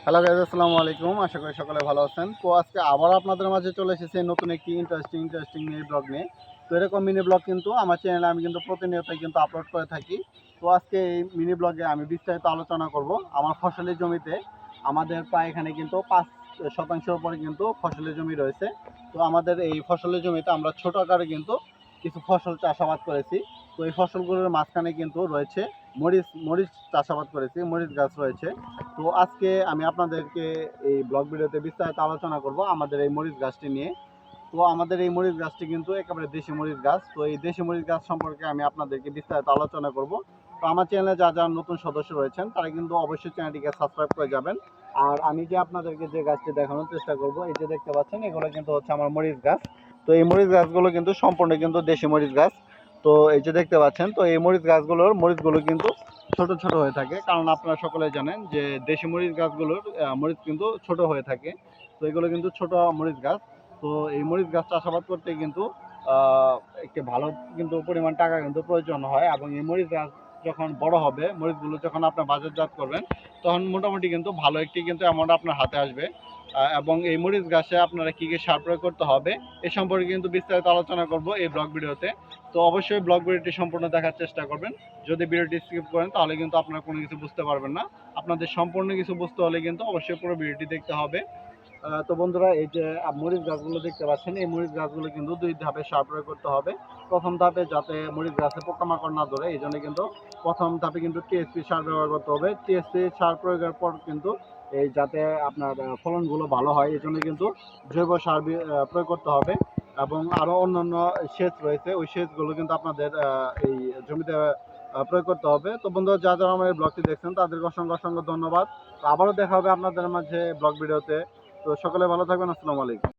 Hello guys, আসসালামু আলাইকুম। আশা করি সকলে ভালো আছেন। তো আজকে আবার আপনাদের মাঝে চলে এসেছে নতুন একটি ইন্টারেস্টিং মিনি ব্লগ নিয়ে। তো এরকম মিনি ব্লগ কিন্তু আমার চ্যানেলে আমি কিন্তু প্রতিনিয়তই কিন্তু আপলোড করে থাকি। তো আজকে এই মিনি ব্লগে আমি বিস্তারিত আলোচনা করব আমার ফসলের জমিতে। আমাদের প্রায় এখানে কিন্তু 5% উপরে কিন্তু ফসলের জমি রয়েছে। তো আমাদের এই ফসলের জমিতে আমরা ছোট আকারে কিন্তু কিছু ফসল চাষাবাদ করেছি। তো এই ফসলগুলোর মাঝখানে কিন্তু রয়েছে মরিচ চাষাবাদ করেছি, মরিচ গাছ রয়েছে। তো আজকে আমি আপনাদেরকে এই ব্লগ ভিডিওতে বিস্তারিত আলোচনা করব আমাদের এই মরিচ গাছটি নিয়ে। তো আমাদের এই মরিচ গাছটি কিন্তু একেবারে দেশি মরিচ গাছ। তো এই দেশি মরিচ গাছ সম্পর্কে আমি আপনাদেরকে বিস্তারিত আলোচনা করব। তো আমার চ্যানেলে যারা নতুন সদস্য রয়েছেন তারা কিন্তু অবশ্যই চ্যানেলটিকে সাবস্ক্রাইব করে যাবেন। আর আমি যে আপনাদেরকে যে গাছটি দেখানোর চেষ্টা করব, এই যে দেখতে পাচ্ছেন, এগুলো কিন্তু হচ্ছে আমার মরিচ গাছ। তো এই মরিচ গাছগুলো কিন্তু সম্পূর্ণ কিন্তু দেশি মরিচ গাছ। তো এই যে দেখতে পাচ্ছেন, তো এই মরিচগুলো কিন্তু ছোট ছোট হয়ে থাকে, কারণ আপনারা সকলে জানেন যে দেশি মরিচ গাছগুলোর মরিচ কিন্তু ছোট হয়ে থাকে। তো এগুলো কিন্তু ছোট মরিচ গাছ। তো এই মরিচ গাছ চাষাবাদ করতে কিন্তু একটি ভালো কিন্তু পরিমাণ টাকা কিন্তু প্রয়োজন হয়, এবং এই মরিচ গাছ যখন বড় হবে, মরিচগুলো যখন আপনার বাজারজাত করবেন, তখন মোটামুটি কিন্তু ভালো একটি কিন্তু অ্যামাউন্ট আপনার হাতে আসবে। এবং এই মরিচ গাছে আপনারা কী কী সার প্রয়োগ করতে হবে এ সম্পর্কে কিন্তু বিস্তারিত আলোচনা করব এই ব্লগ ভিডিওতে। তো অবশ্যই ব্লগ ভিডিওটি সম্পূর্ণ দেখার চেষ্টা করবেন। যদি ভিডিওটি স্কিপ করেন তাহলে কিন্তু আপনারা কোনো কিছু বুঝতে পারবেন না। আপনাদের সম্পূর্ণ কিছু বুঝতে হলে কিন্তু অবশ্যই পুরো ভিডিওটি দেখতে হবে। তো বন্ধুরা, এই যে মরিচ গাছগুলো দেখতে পাচ্ছেন, এই মরিচ গাছগুলো কিন্তু 2 ধাপে সার প্রয়োগ করতে হবে। প্রথম ধাপে যাতে মরিচ গাছে পোকামাকড় না ধরে, এই জন্য কিন্তু প্রথম ধাপে কিন্তু টিএসপি সার ব্যবহার করতে হবে। টিএসপি সার প্রয়োগের পর কিন্তু এই যাতে আপনার ফলনগুলো ভালো হয়, এই জন্য কিন্তু জৈব সার প্রয়োগ করতে হবে। এবং আরও অন্যান্য সেচ রয়েছে, ওই সেচগুলো কিন্তু আপনাদের এই জমিতে প্রয়োগ করতে হবে। তো বন্ধুরা, যারা আমার এই ব্লগটি দেখছেন তাদেরকে অসংখ্য ধন্যবাদ। তো আবারও দেখা হবে আপনাদের মাঝে ব্লগ ভিডিওতে। তো সকলে ভালো থাকবেন। আসসালামু আলাইকুম।